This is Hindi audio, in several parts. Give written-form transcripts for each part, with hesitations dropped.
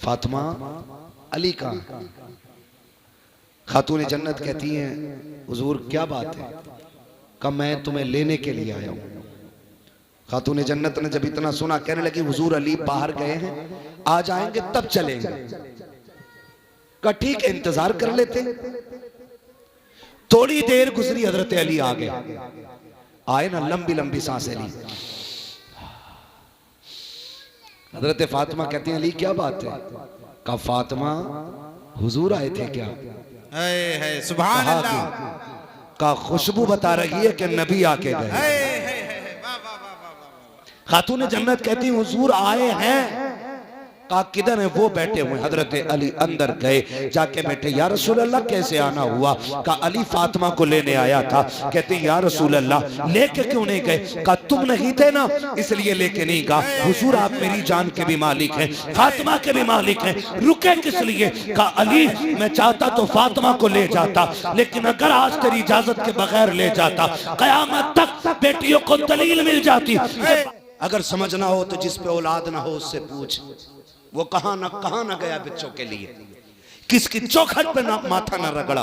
फातिमा अली का। खातून जन्नत कहती हैं हुजूर क्या बात है? कब मैं तुम्हें लेने के लिए आया हूं। खातून जन्नत ने जब इतना सुना कहने लगी हुजूर अली बाहर गए हैं, आ जाएंगे तब चलेंगे। कहा ठीक है इंतजार कर लेते। थोड़ी देर गुजरी, हजरत अली आ गए। आए ना, लंबी लंबी सांसें ली। हजरत फातिमा कहती हैं अली क्या बात है? कहा फातिमा हुजूर आए थे क्या? है सुभान अल्लाह। का खुशबू बता रही है कि नबी आके गए। खातून जन्नत कहती हुजूर आए हैं। कहा किधर है? वो बैठे हुए। हजरत अली अंदर गए, जाके बैठे। या रसूल अल्लाह कैसे आना हुआ? कहा अली फातिमा को लेने आया था। कहते या रसूल अल्लाह लेके क्यों नहीं गए? कहा तुम नहीं थे ना इसलिए लेके नहीं गया। हुजूर आप मेरी जान के भी मालिक हैं, फातिमा के भी मालिक हैं, रुके किस लिए? कहा अली मैं चाहता तो फातिमा को ले जाता, लेकिन अगर आज तेरी इजाजत के बगैर ले जाता कयामत तक बेटियों को दलील मिल जाती। अगर समझना हो तो जिस पे औलाद ना हो उससे पूछ, वो कहां ना गया बच्चों के लिए, किसकी चौखट पे ना माथा ना रगड़ा,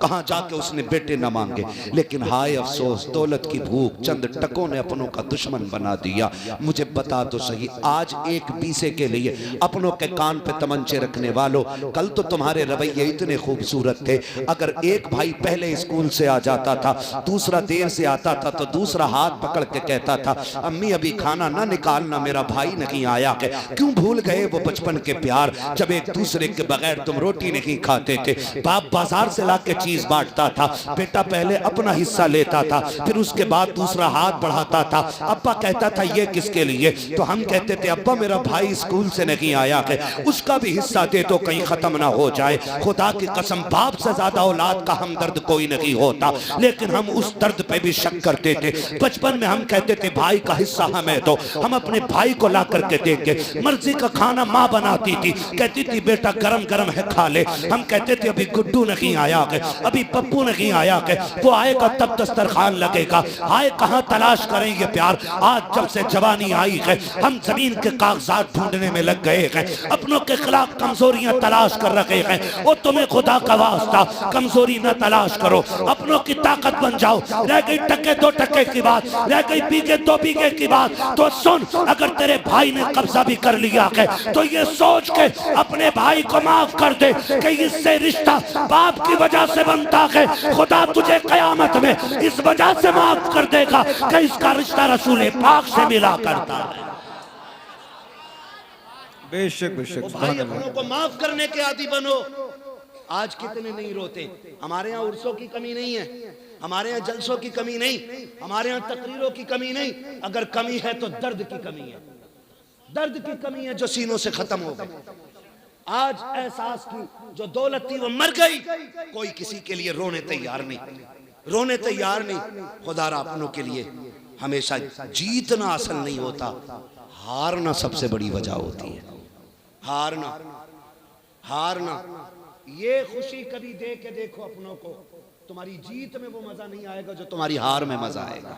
कहां जाके उसने बेटे ना मांगे। लेकिन हाय अफसोस दौलत की भूख चंद टकों ने अपनों का दुश्मन बना दिया। मुझे बता तो सही, आज एक बीसे के लिए अपनों के कान पे तमंचे रखने वालों, कल तो तुम्हारे रवैये इतने खूबसूरत थे। अगर एक भाई पहले स्कूल से आ जाता था, दूसरा देर से आता था, तो दूसरा हाथ पकड़ के कहता था अम्मी अभी खाना ना निकालना, मेरा भाई नहीं आया है। क्यों भूल गए वो बचपन के प्यार, जब एक दूसरे के बगैर तुम रोटी नहीं खाते थे। बाप बाजार से लाके चीज बांटता था, बेटा पहले अपना हिस्सा लेता था, फिर उसके बाद दूसरा हाथ बढ़ाता था। अब्बा कहता था ये किसके लिए? तो हम कहते थे अब्बा मेरा भाई स्कूल से नहीं आया है, उसका भी हिस्सा दे तो कहीं खत्म ना हो जाए। खुदा की कसम बाप से ज्यादा औलाद का हमदर्द कोई नहीं होता, लेकिन हम उस दर्द पे भी शक करते थे। बचपन में हम कहते थे भाई का हिस्सा हमें दो, हम अपने भाई को ला करके देंगे। मर्जी का खाना माँ बनाती थी, कहती थी बेटा गरम गरम है खा ले। हम कहते थे अभी गुड्डू नहीं आया है, अभी पप्पू नहीं आया है, वो आएगा तब दस्तरखान लगेगा। आए कहां तलाश करेंगे प्यार? आज जब से जवानी आई है हम जमीन के कागजात ढूंढने में लग गए हैं, अपनों के खिलाफ कमजोरियां तलाश कर रहे हैं। वो तुम्हें खुदा का वास्ता कमजोरी न तलाश करो, अपनों की ताकत बन जाओ। रह गई टके दो टके की बात, रह गई बीघे दो बीघे की बात, तो सुन अगर तेरे भाई ने कब्जा भी कर लिया है तो ये सोच के अपने भाई को माफ कर दे कि इससे रिश्ता बाप की वजह से बनता है। खुदा तुझे कयामत में इस वजह से माफ कर देगा कि इसका रिश्ता रसूल पाक से मिला करता है। बेशक बेशक भाई अपनों को माफ करने के आदी बनो। आज कितने नहीं रोते। हमारे यहाँ उर्सों की कमी नहीं है, हमारे यहाँ जलसों की कमी नहीं, हमारे यहाँ तकरीरों की कमी नहीं। अगर कमी है तो दर्द की कमी है, दर्द की कमी है जो सीनों से खत्म हो गई। आज एहसास की जो दौलत थी वो मर गई, कोई किसी के लिए रोने तैयार नहीं, रोने तैयार नहीं। खुदारा अपनों के लिए हमेशा जीतना असल नहीं होता, हारना सबसे बड़ी वजह होती है। हारना हारना ये खुशी कभी दे के देखो अपनों को, तुम्हारी जीत में वो मजा नहीं आएगा जो तुम्हारी हार में मजा आएगा।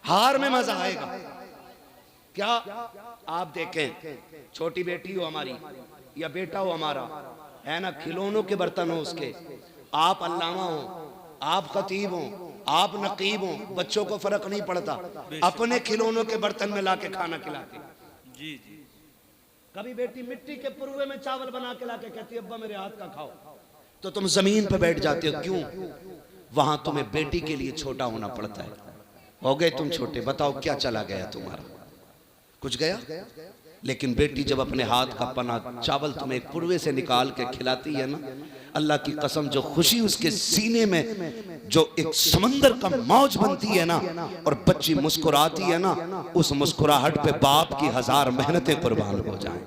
हार में मजा आएगा क्या? आप देखें छोटी बेटी हो हमारी या बेटा हो हमारा, है ना, खिलौनों के बर्तन हो उसके, आप अल्लामा हो, आप खतीब हो, आप नकीब हो, बच्चों को फर्क नहीं पड़ता, अपने खिलौनों के बर्तन में लाके खाना खिलाते। जी जी। कभी बेटी मिट्टी के पुरवे में चावल बना के लाके कहती है अब्बा मेरे हाथ का खाओ, तो तुम जमीन पे बैठ जाते हो। क्यों? वहां तुम्हें बेटी के लिए छोटा होना पड़ता है। हो गए तुम छोटे, बताओ क्या चला गया तुम्हारा? कुछ गया? लेकिन बेटी जब अपने हाथ का पना चावल तुम्हें पुरवे से निकाल के खिलाती है ना, अल्लाह की कसम जो खुशी उसके सीने में जो एक समंदर का मौज बनती है ना, और बच्ची मुस्कुराती है ना, उस मुस्कुराहट पे बाप की 1000 मेहनतें कुर्बान हो जाएं।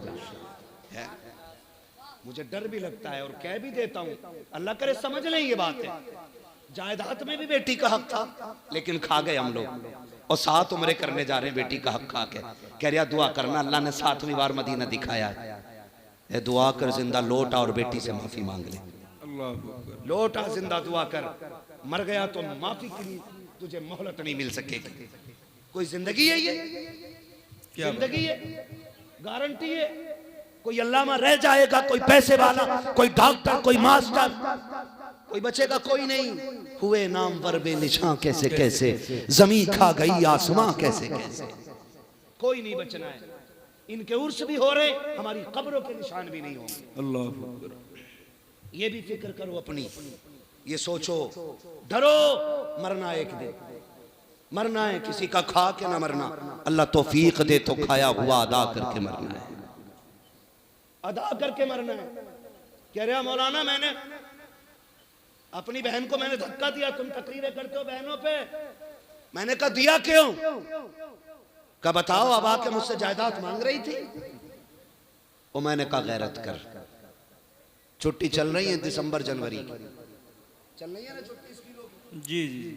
मुझे डर भी लगता है और कह भी देता हूँ, अल्लाह करे समझ लें ये बात है। जायदाद में भी बेटी का हक था, लेकिन खा गए हम लोग, और 7 उम्रें करने जा रहे हैं बेटी का हक खा के। कह रहा दुआ करना, अल्लाह ने 7वीं बार मदीना दिखाया है, दुआ कर जिंदा लौट आ और बेटी से माफी मांग ले। लौट आ जिंदा दुआ कर, मर गया तो माफी के लिए तुझे मोहलत नहीं मिल सकेगी। कोई जिंदगी है ये? जिंदगी है? गारंटी है? कोई अल्लामा रह जाएगा, कोई पैसे वाला, कोई डॉक्टर, कोई मास्टर, कोई बचेगा कोई नहीं। हुए नाम वर बेनिशां कैसे कैसे, जमी खा गई आसमां कैसे कैसे, कोई नहीं बचना है। इनके उर्स भी हो रहे, हमारी कब्रों के निशान भी नहीं होंगे। अल्लाह अकबर। ये भी फिक्र करो अपनी, ये सोचो, डरो, मरना एक दिन, मरना है, किसी का खा के ना मरना। अल्लाह तौफीक दे तो खाया हुआ अदा करके मरना है, अदा करके मरना है। कह रहे मौलाना मैंने अपनी बहन को मैंने धक्का दिया, तुम तकरीरें करते हो बहनों पे। मैंने कहा दिया क्यों? कहा बताओ, अब आके मुझसे जायदाद मांग रही थी। वो मैंने कहा गैरत कर, छुट्टी चल रही है दिसंबर जनवरी की, चल रही है ना छुट्टी इसकी लोग जी जी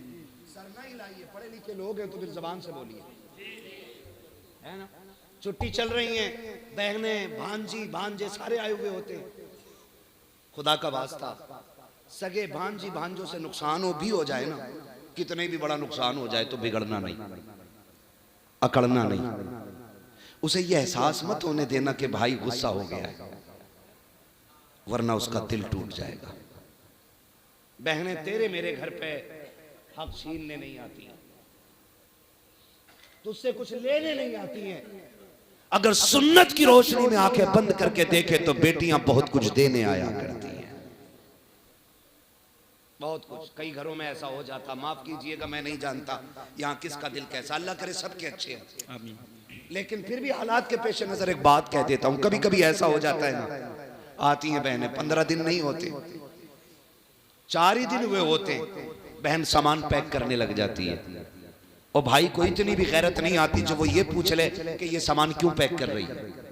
सर नहीं लाइए, पढ़े लिखे लोग हैं तो फिर जबान से बोलिए, है ना। छुट्टी चल रही है, बहनें भांजी भांजे सारे आए हुए होते हैं। खुदा का वास्ता, सगे भांजी भांजों से नुकसान हो भी हो जाए ना, कितने भी बड़ा नुकसान हो जाए तो बिगड़ना नहीं, अकड़ना नहीं। उसे यह एहसास मत होने देना कि भाई गुस्सा हो गया है, वरना उसका दिल टूट जाएगा। बहनें तेरे मेरे घर पे हक छीनने नहीं आती, तुझसे कुछ लेने नहीं आती हैं। अगर सुन्नत की रोशनी में आंखें बंद करके देखे तो बेटियां बहुत कुछ देने आया करती हैं, बहुत कुछ। कई घरों में ऐसा हो जाता, माफ कीजिएगा मैं नहीं जानता यहाँ किसका दिल कैसा, अल्लाह करे सबके अच्छे हैं, आमीन। लेकिन फिर भी हालात के पेश नजर एक बात कह देता हूँ, कभी कभी ऐसा हो जाता है ना, आती हैं बहनें, 15 दिन नहीं होते, 4 ही दिन हुए होते, बहन सामान पैक करने लग जाती है। और भाई को इतनी भी गैरत नहीं आती जो वो ये पूछ ले कि ये सामान क्यों पैक कर रही है।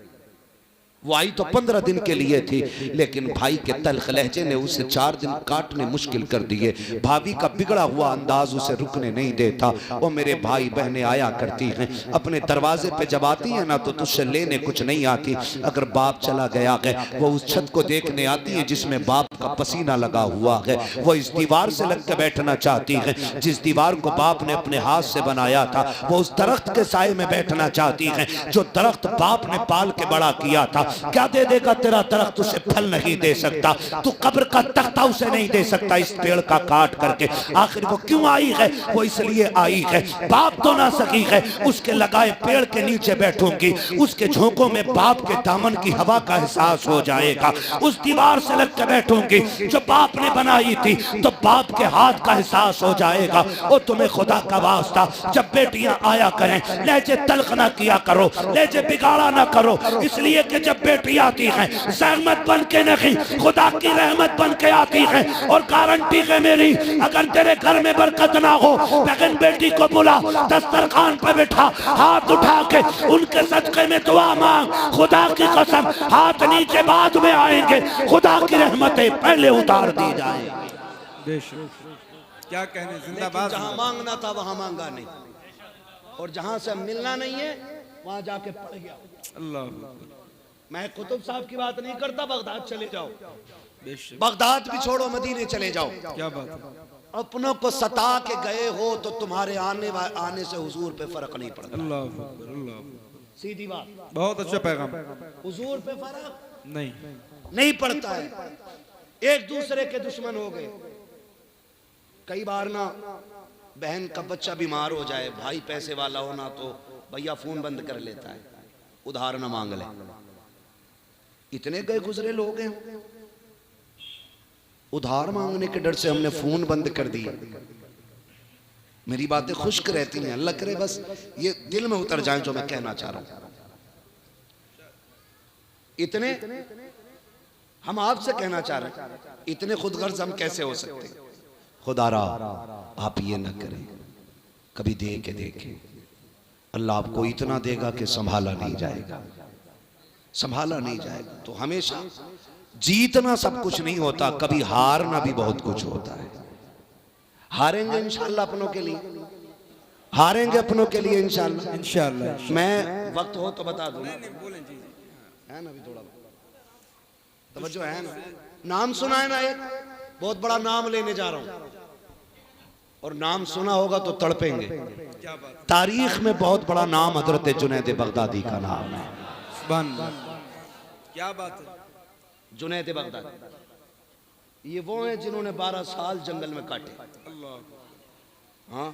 वो आई तो 15 दिन के लिए थी, लेकिन भाई के तल्ख लहजे ने उसे 4 दिन काटने मुश्किल कर दिए। भाभी का बिगड़ा हुआ अंदाज उसे रुकने नहीं देता। वो मेरे भाई बहनें आया करती हैं, अपने दरवाजे पे जब आती है ना तो तुझसे लेने कुछ नहीं आती। अगर बाप चला गया है, वो उस छत को देखने आती है जिसमें बाप का पसीना लगा हुआ है। वो इस दीवार से लग के बैठना चाहती है जिस दीवार को बाप ने अपने हाथ से बनाया था। वो उस दरख्त के साए में बैठना चाहती है जो दरख्त बाप ने पाल के बड़ा किया था। क्या दे देगा तेरा दरख्त? उसे फल नहीं दे सकता। तू कब्र का तख्ता उसे नहीं दे सकता इस पेड़ का काट करके। आखिर वो क्यों आई है? वो इसलिए आई है, बाप तो ना सकी है, उसके लगाए पेड़ के नीचे बैठूंगी, उसके झोंकों में बाप के दामन की हवा का एहसास हो जाएगा। उस दीवार से लग के बैठूंगी जो बाप ने बनाई थी, तो बाप के हाथ का एहसास हो जाएगा। और तुम्हें खुदा का वास्ता, जब बेटियां आया करें लहजे तल्ख ना किया करो, लहजे बिगाड़ा ना करो, इसलिए कि जब बेटी आती है सहमत बन के नहीं, खुदा की रहमत बन के आती है। और गारंटी है मेरी, अगर तेरे घर में बरकत ना हो, बहन बेटी को बुला, दस्तरखान पर बैठा, हाथ उठा के उनके सदके में दुआ मांग। खुदा की कसम, हाथ नीचे बाद में आएंगे, खुदा की रहमतें पहले उतार दी जाएंगी। क्या कहने, जिंदाबाद। जहां मांगना था वहां मांगा नहीं, और जहां से मिलना नहीं है वहां जाके पड़ गया। अल्लाह। मैं कुतुब साहब की बात नहीं करता, बगदाद चले जाओ, बगदाद भी छोड़ो, मदीने चले जाओ। क्या बात है? अपनों को सता के गए हो तो तुम्हारे आने से हुजूर पे फर्क नहीं पड़ता। अल्लाह, सीधी बात, बहुत अच्छा पैगाम। हुजूर पे फर्क नहीं पड़ता है। एक दूसरे के दुश्मन हो गए। कई बार ना बहन का बच्चा बीमार हो जाए, भाई पैसे वाला हो ना तो भैया फोन बंद कर लेता है, उधार ना मांग ले। इतने गए गुजरे लोग हैं, उधार मांगने के डर से हमने फोन बंद कर दिया। मेरी बातें खुश्क रहती हैं, अल्लाह करे बस ये दिल में उतर जाए जो मैं कहना चाह रहा हूं। इतने हम आपसे कहना चाह रहे हैं, इतने खुदगर्ज हम कैसे हो सकते? खुदारा आप ये ना करें, कभी दे के देखें, अल्लाह आपको इतना देगा कि संभाला नहीं जाएगा, संभाला नहीं जाएगा। तो हमेशा जीतना सब कुछ नहीं होता, कभी हारना भी बहुत कुछ होता है। हारेंगे इंशाल्लाह अपनों के लिए, हारेंगे अपनों के लिए इंशाल्लाह। इंशाल्लाह मैं वक्त हो तो बता दूं, है ना? अभी थोड़ा तवज्जो है ना? नाम सुना है ना, एक बहुत बड़ा नाम लेने जा रहा हूं, और नाम सुना होगा तो तड़पेंगे। तारीख में बहुत बड़ा नाम हजरत जुनैद बगदादी का नाम है। क्या बात है। जुनैद बगदादी ये वो हैं जिन्होंने 12 साल जंगल में काटे। अल्लाह। हाँ,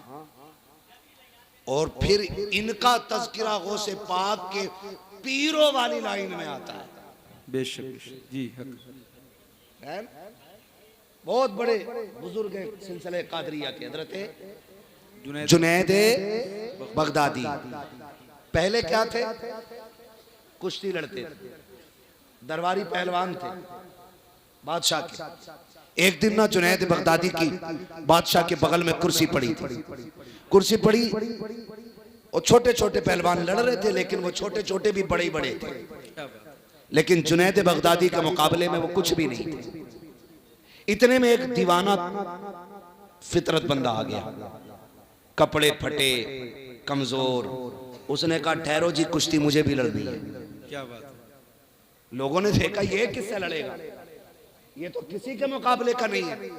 और फिर इनका तज़किरा गौसे पाक के पीरों वाली लाइन में आता है। बेशक जी हक। है? बहुत बड़े बुजुर्ग हैं सिलसिले कादरिया के हजरत जुनैद बगदादी। पहले क्या थे? कुश्ती लड़ते थे, दरबारी पहलवान थे बादशाह के। एक दिन ना जुनैद बगदादी की बादशाह के बगल में कुर्सी पड़ी थी। कुर्सी पड़ी और छोटे छोटे पहलवान लड़ रहे थे, लेकिन वो छोटे छोटे भी बड़े बड़े थे। लेकिन जुनैद बगदादी के मुकाबले में वो कुछ भी नहीं थे। इतने में एक दीवाना फितरत बंदा आ गया, कपड़े फटे, कमजोर। उसने कहा ठहरो जी, कुश्ती मुझे भी लड़नी है। क्या बात है। लोगों ने देखा ये किससे लड़ेगा, ये तो किसी के मुकाबले का नहीं है।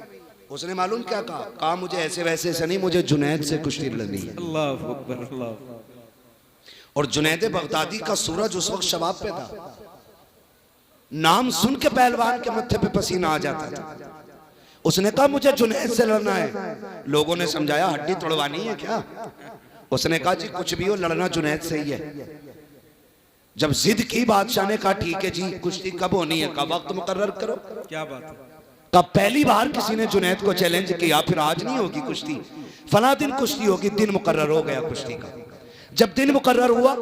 उसने मालूम क्या कहा? कहा मुझे ऐसे वैसे से नहीं, मुझे जुनैद से कुश्ती लड़नी है। अल्लाह अकबर अल्लाह। और जुनैद बगदादी का सूरज उस वक्त शबाब पे था। नाम सुन के पहलवान के मत्थे पे पसीना आ जाता था। उसने कहा मुझे जुनैद से लड़ना है। लोगों ने समझाया हड्डी तोड़वानी है क्या? उसने कहा जी कुछ भी हो, लड़ना जुनैद से ही है। जब जिद की बादशाह ने कहा ठीक है जी, कुश्ती कब होनी है? का वक्त मुकर्रर करो। क्या बात है। कब पहली बार किसी ने जुनैद को चैलेंज किया, फिर आज नहीं होगी कुश्ती, फला दिन कुश्ती होगी। दिन मुकर्रर हो गया कुश्ती का। जब दिन मुकर्रर हुआ,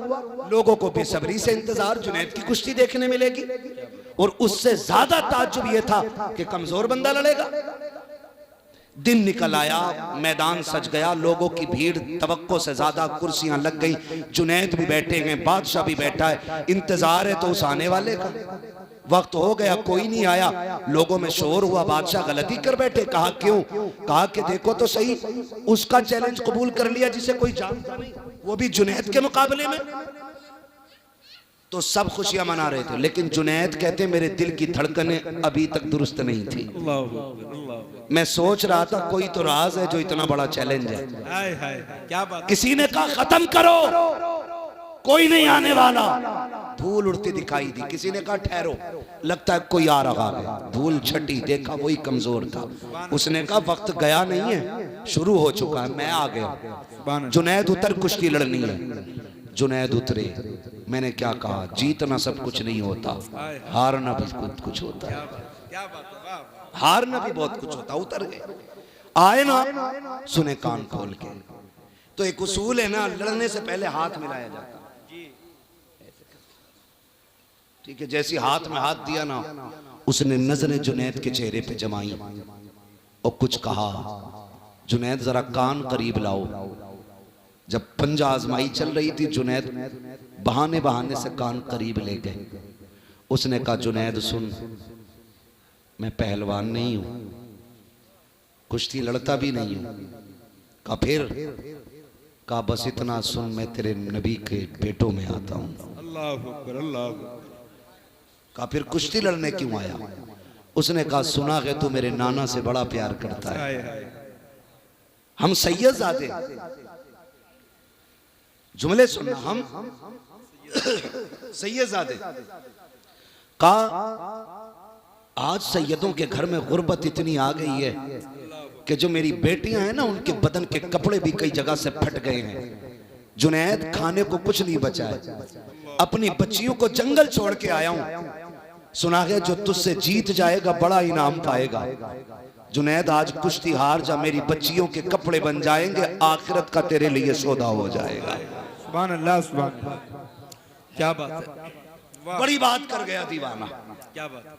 लोगों को बेसब्री से इंतजार, जुनैद की कुश्ती देखने मिलेगी। और उससे ज्यादा ताज्जुब यह था कि कमजोर बंदा लड़ेगा। दिन निकल आया, मैदान सज गया, लोगों की भीड़ तवक्को से ज्यादा, कुर्सियां लग गई, जुनैद भी बैठे हैं, बादशाह भी बैठा है। इंतजार है तो उस आने वाले का। वक्त हो गया, कोई नहीं आया। लोगों में शोर हुआ, बादशाह गलती कर बैठे। कहा क्यों? कहा कि देखो तो सही, उसका चैलेंज कबूल कर लिया जिसे कोई जानता नहीं, वो भी जुनैद के मुकाबले में। तो सब खुशियां मना रहे थे, लेकिन जुनैद कहते मेरे दिल की धड़कनें अभी तक दुरुस्त नहीं थी। मैं सोच रहा था कोई तो राज है जो इतना बड़ा चैलेंज है। हाय हाय क्या बात। किसी ने कहा खत्म करो, कोई नहीं आने वाला। धूल उड़ती दिखाई दी। किसी ने कहा ठहरो, लगता है कोई आ रहा है। धूल छटी, देखा वही कमजोर था। उसने कहा वक्त गया नहीं है, शुरू हो चुका है, मैं आ गया। जुनैद उतर, कुश्ती लड़नी है। जुनैद उतरे। मैंने क्या कहा, जीतना सब कुछ नहीं होता, हारना भी कुछ होता है। क्या बात है। हारना भी बहुत कुछ होता। उतर गए, आए ना, सुने कान खोल के। तो एक उसूल है ना, लड़ने से पहले हाथ मिलाया जाता। ठीक है, जैसी हाथ में हाथ दिया ना, उसने नजरें जुनैद के चेहरे पे जमाई और कुछ कहा। जुनैद जरा कान करीब लाओ। जब पंजा आजमाई चल रही थी, जुनैद बहाने बहाने से कान करीब ले गए। उसने कहा जुनैद सुन, मैं पहलवान नहीं हूं, कुश्ती लड़ता भी नहीं हूं। कहा फिर? कहा बस इतना सुन, मैं तेरे नबी के पेटों में आता हूं। अल्लाह अकबर अल्लाह अकबर। कहा फिर कुश्ती लड़ने क्यों आया? उसने कहा सुना है तू मेरे नाना से बड़ा प्यार करता है। हम सैयदजादे, जुमले सुनना, हम सैयदजादे। कहा आज सैयदों के घर में गुर्बत इतनी आ गई है कि जो मेरी बेटियां हैं ना, उनके बदन के कपड़े भी कई जगह से फट गए हैं। जुनैद खाने को कुछ नहीं बचा है, अपनी बच्चियों को जंगल छोड़ के आया हूं। सुना है जो तुझसे जीत जाएगा बड़ा इनाम पाएगा। जुनैद आज कुश्ती हार जा, मेरी बच्चियों के कपड़े बन जाएंगे, आखिरत का तेरे लिए सौदा हो जाएगा। सुभान अल्लाह सुभान अल्लाह। क्या बात है। बड़ी बात कर गया दीवाना। क्या बात।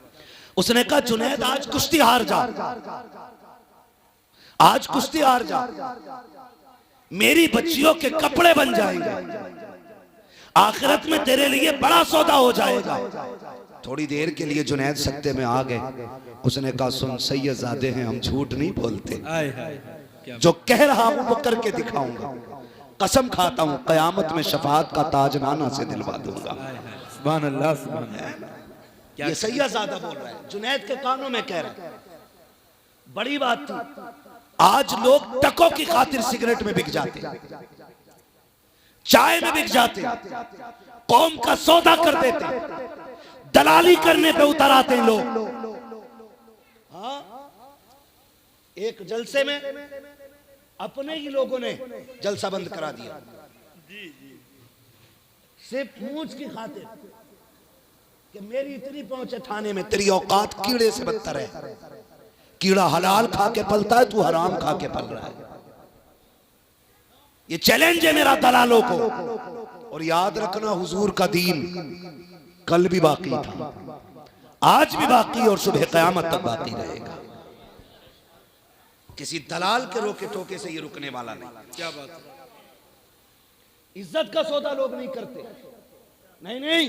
उसने कहा जुनैद आज कुश्ती हार जा, आज कुश्ती हार जा, मेरी बच्चियों के कपड़े बन जाएंगे, आखिरत में तेरे लिए बड़ा सौदा हो जाएगा। थोड़ी देर के लिए जुनैद सत्ते में आ गए। उसने कहा सुन, सैयदजादे हैं, हम झूठ नहीं बोलते, जो कह रहा हूं वो करके दिखाऊंगा। कसम खाता हूं कयामत में शफाअत का ताज नाना से दिलवा दूंगा। सुभान अल्लाह सुभान अल्लाह। ये सैयदजादा बोल रहा है, जुनैद के कानों में कह रहा है। बड़ी बात थी। आज लोग टकों की खातिर सिगरेट में बिक जाते, चाय में बिक जाते, कौम का सौदा कर देते, दलाली करने पे उतर आते हैं लोग। हाँ, एक जलसे में अपने ही लोगों ने जलसा बंद करा दिया सिर्फ मूंछ की खातिर कि मेरी इतनी पहुंच है थाने में, तेरी औकात कीड़े से बदतर है। कीड़ा हलाल खा के पलता है, तू हराम खा के पल रहा है। ये चैलेंज है मेरा दलालों को। और याद रखना, हुजूर का दीन कल भी बाकी था, आज भी बाकी और सुबह क़यामत तक बाकी रहेगा। किसी दलाल के रोके टोके से ये रुकने वाला नहीं। क्या बात है। इज्जत का सौदा लोग नहीं करते। नहीं नहीं,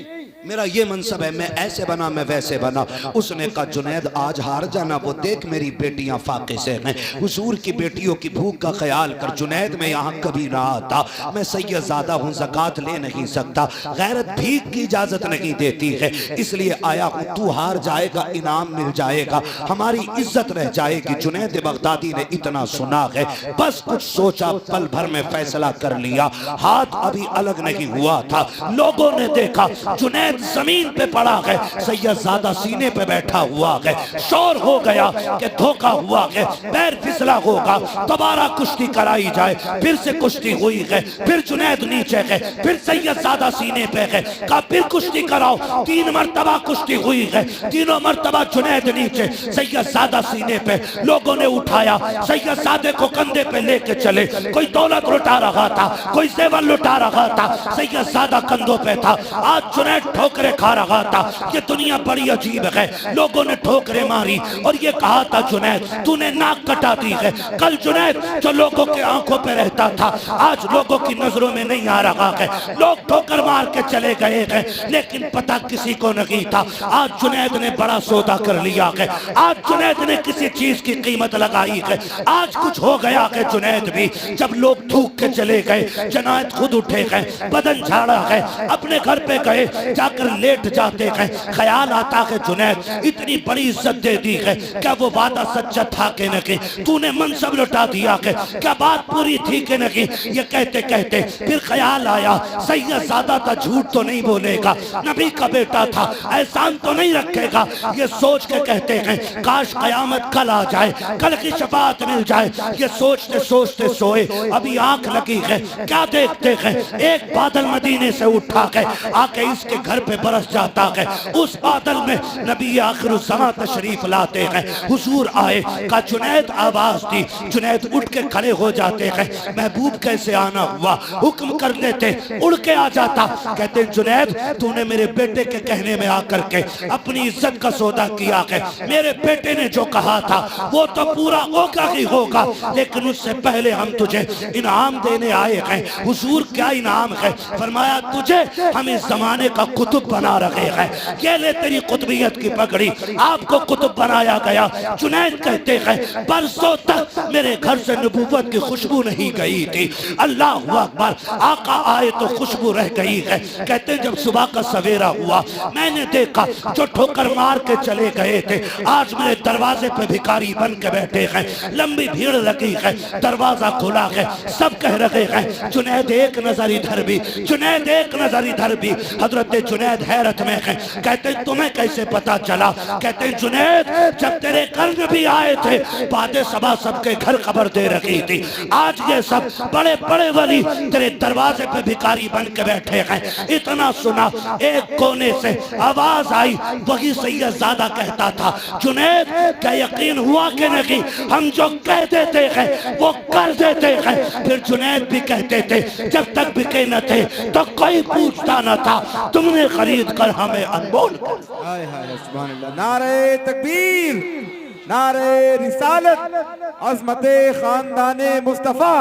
मेरा ये मनसब है, मैं ऐसे बना मैं वैसे बना। उसने कहा जुनैद आज हार जाना, वो देख मेरी बेटियां फाके से हैं, हुजूर की बेटियों की भूख का ख्याल कर। जुनैद मैं यहाँ कभी ना आता, मैं सैयदजादा हूँ, ज़कात ले नहीं सकता, गैरत भीख की इजाजत नहीं देती है, इसलिए आया हूँ। तू हार जाएगा, इनाम मिल जाएगा, हमारी इज्जत रह जाएगी। जुनैद बगदादी ने इतना सुना है, बस कुछ सोचा, पल भर में फैसला कर लिया। हाथ अभी अलग नहीं हुआ था, लोगों ने देखा जुनैद जमीन पे पड़ा है, सैयदजादा सीने पे बैठा हुआ है। शोर हो गया कि धोखा हुआ है, पैर फिसला होगा, दोबारा कुश्ती कराई जाए। फिर से कुश्ती हुई है, फिर जुनैद नीचे है, फिर सैयदजादा सीने पे है। कहा फिर कुश्ती कराओ। 3 मरतबा कुश्ती हुई है, तीनों मरतबा जुनैद नीचे, सैयदजादा सीने पे। लोगों ने उठाया, सैयदजादे को कंधे पे लेके चले। कोई दौलत लुटा रहा था, कोई जेवर लुटा रहा था, सैयदजादा कंधों पे था। आज जुनैद ठोकरें खा रहा था। ये दुनिया बड़ी अजीब है, लोगों ने ठोकरें मारी और ये कहा था जुनैद तूने नाक कटा दी है। कल जुनैद जो लोगों के आंखों पे रहता था, आज लोगों की नजरों में नहीं आ रहा है। लोग ठोकर मार के चले गए हैं, लेकिन पता किसी को नहीं था। आज जुनैद ने बड़ा सौदा कर लिया है, आज जुनैद ने किसी चीज की कीमत लगाई है। आज कुछ हो गया है जुनैद भी। जब लोग थूक के चले गए, जुनैद खुद उठे गए, बदन झाड़ा है, अपने घर पे गए, जाकर लेट जाते हैं। ख्याल आता है जुनैद इतनी बड़ी इज्जत दे दी है, क्या वो वादा सच्चा था कि नहीं? तूने मनसब लुटा दिया है, क्या बात पूरी थी कि नहीं? ये कहते कहते फिर ख्याल आया सैयदजादा था, झूठ तो नहीं बोलेगा, नबी का बेटा था, एहसान तो नहीं रखेगा। ये सोच के कहते हैं काश कयामत कल आ जाए, कल की शफाअत मिल जाए। ये सोचते सोचते सोए, अभी आंख लगी है, क्या देखते हैं एक बादल मदीने से उठा है, आके इसके घर पे बरस जाता है। उस बादल में नबी आखिरुज़्ज़मां तशरीफ लाते हैं। हुजूर आए, का जुनैद आवाज दी, जुनैद उठ के खड़े हो जाते हैं। महबूब कैसे आना हुआ, हुक्म कर देते, उड़ के आ जाता। कहते जुनैद तूने मेरे बेटे के कहने में आकर के अपनी इज्जत का सौदा किया है। मेरे बेटे ने जो कहा था वो तो पूरा होगा ही होगा, लेकिन उससे पहले हम तुझे इनाम देने आए हैं। हुजूर क्या इनाम है? फरमाया तुझे हम इस जमाने का कुतुब बना रहे हैं, ये ले तेरी कुतुबियत की पगड़ी, आपको कुतुब बनाया गया। जुनैद कहते हैं बरसों तक मेरे घर से नबूवत की खुशबू नहीं गई थी। अल्लाह अकबर, आका आए तो खुशबू रह गई है। कहते जब सुबह का सवेरा हुआ, मैंने देखा जो ठोकर मार के चले गए थे, आज मेरे दरवाजे पे भिखारी बन के बैठे हैं। लंबी भीड़ लगी है, दरवाजा खुला है, सब कह रहे हैं जुनैद एक नजर इधर भी, जुनैद एक नजर इधर भी। हजरत जुनैद हैरत में है, कहते तुम्हें कैसे पता चला? कहते जुनैद जब तेरे घर में भी आए थे, बादे सबा सबके घर खबर दे रखी थी। आज ये सब बड़े बड़े वली तेरे दरवाजे पे भिखारी बन के बैठे हैं। इतना सुना, एक कोने से आवाज आई, वही सैयदजादा कहता था जुनैद क्या यकीन हुआ कि नहीं? हम जो कह देते हैं वो कर देते हैं। फिर जुनैद भी कहते थे जब तक बिके न थे तो कोई पूछता न था, तुमने खरीद कर हमें अनमोल कर। हाय हाय सुभान अल्लाह। नारे तकबीर, नारे रिसालत, अज़मते खानदाने मुस्तफ़ा,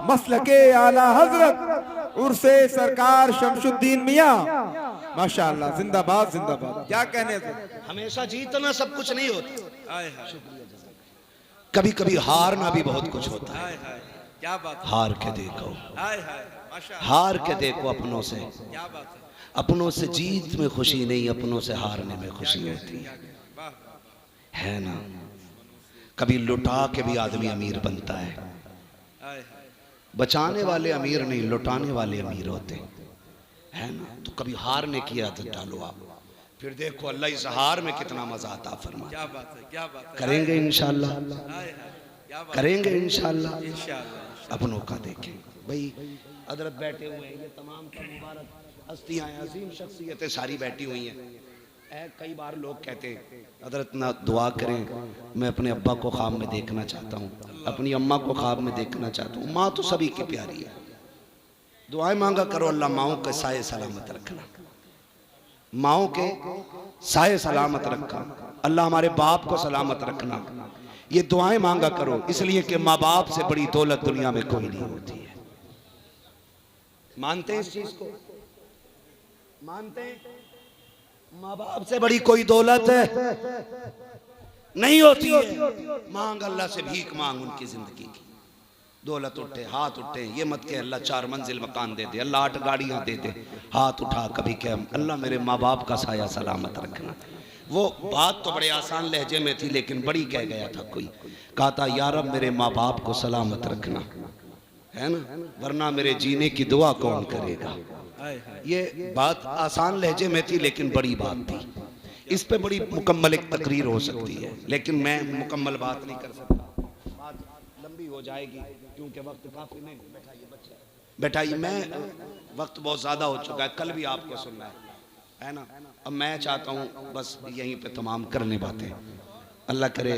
मसलके आला हजरत उर्से सरकार शमशुद्दीन मियाँ, माशाअल्लाह, जिंदाबाद जिंदाबाद। क्या कहने थे? हमेशा जीतना सब कुछ नहीं होता, हाय हाय, कभी कभी हारना भी बहुत कुछ होता है। हाय हाय, क्या बात है। हार के देखो, हाय हाय, माशाअल्लाह, हार के देखो अपनों से। क्या बात है। अपनों से जीत में खुशी नहीं, अपनों से हारने में खुशी होती वाह, है ना। कभी लुटा के भी आदमी अमीर बनता है। हाय हाय, बचाने वाले अमीर नहीं, लुटाने वाले अमीर होते हैं, है ना। तो कभी हारने की आदत डालो आप, फिर देखो अल्लाह इजहार में कितना मजा आता फरमा। क्या बात है, क्या बात है। करेंगे इंशाल्लाह, हाय हाय, क्या बात करेंगे इंशाल्लाह। है। इंशाअल्लाह। अपनों का देखें भाई, हजरत बैठे हुए हैं, ये तमाम का मुबारक हस्तियां हैं, अजीम शख्सियतें सारी बैठी हुई हैं। कई बार लोग कहते हैं हजरत ना दुआ करें, मैं अपने अब्बा को ख्वाब में देखना चाहता हूँ, अपनी अम्मा को ख्वाब में देखना चाहता हूँ। माँ तो सभी की प्यारी है, दुआएं मांगा करो, अल्लाह माओ के साए सलामत रखना, माओ के साए सलामत रखा, अल्लाह हमारे बाप को सलामत रखना, ये दुआएं मांगा करो। इसलिए कि माँ बाप से बड़ी दौलत दुनिया में कोई नहीं होती है। मानते हैं इस चीज को? मानते हैं? माँ बाप से बड़ी कोई दौलत है नहीं होती है। मांग अल्लाह से, भीख मांग उनकी जिंदगी की। दौलत उठे, हाथ उठे, ये मत के अल्लाह 4 मंजिल मकान दे दे, अल्लाह 8 गाड़ियां दे दे, हाथ उठा कभी कह अल्लाह मेरे माँ बाप का साया सलामत रखना। वो बात तो बड़े आसान लहजे में थी, लेकिन बड़ी कह गया था कोई, कहा था या रब मेरे माँ बाप को सलामत रखना, है ना, वरना मेरे जीने की दुआ कौन करेगा। ये बात आसान लहजे में थी, लेकिन बड़ी बात थी। इस पे बड़ी मुकम्मल एक तकरीर हो सकती है, लेकिन मैं मुकम्मल बात नहीं कर सकता, बात लंबी हो जाएगी क्योंकि वक्त काफी नहीं। बैठाइए बच्चे, बैठाइए, मैं वक्त बहुत ज्यादा हो चुका है, कल भी आपको सुनना है ना। अब मैं चाहता हूँ बस यहीं पे तमाम करने बातें, अल्लाह करे।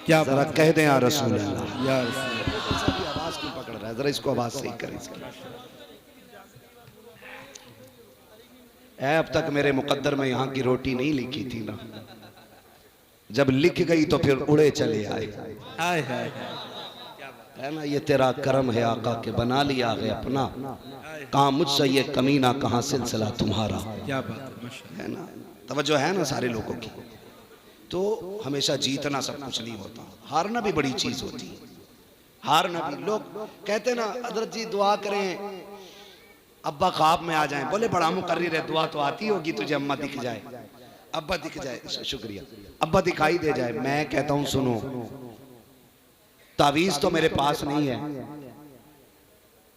क्या जरा कह दें या रसूल अल्लाह। यार आवाज क्यों पकड़ रहा है, जरा इसको आवाज सही करें इसकी। अब तक मेरे मुकद्दर में यहाँ की रोटी नहीं लिखी थी ना, जब लिख गई तो फिर उड़े चले आए। हाय हाय, है ना, ये तेरा करम है आका के बना लिया है अपना, कहाँ मुझसे ये कमीना, कहाँ सिलसिला तुम्हारा। क्या बात है ना, तवज्जो है ना सारे लोगों की। तो हमेशा जीतना सब कुछ नहीं होता, हारना भी बड़ी चीज होती है। हारना भी, लोग कहते ना हजरत जी दुआ करें अब्बा ख्वाब में आ जाएं, बोले बड़ा मुकर्रिर है, दुआ तो आती होगी तुझे, अम्मा दिख जाए, अब्बा दिख जाए, शुक्रिया, अब्बा दिखाई दे जाए। मैं कहता हूं सुनो, तावीज तो मेरे पास नहीं है,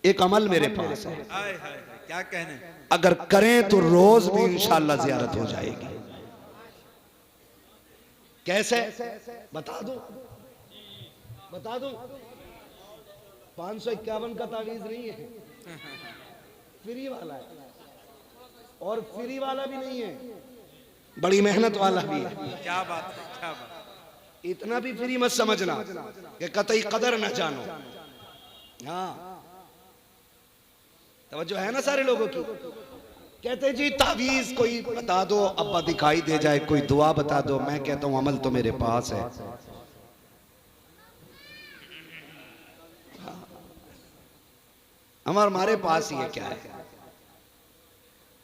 एक अमल मेरे पास है। हाय हाय, क्या कहने। अगर करें तो रोज भी इंशाअल्लाह जियारत हो जाएगी। कैसे बता दो, बता दो। 551 का तावीज नहीं है, फ्री वाला है, और फ्री वाला भी नहीं है, बड़ी मेहनत वाला भी है। क्या बात है, क्या बात। इतना भी फ्री मत समझना कि कतई कदर न जानो। हाँ, तवज्जो है ना सारे लोगों की। कहते जी तावीज कोई बता दो, अब्बा दिखाई दे जाए, कोई दुआ बता दो। मैं कहता हूं अमल तो मेरे पास है। हमारे पास ही है, क्या है,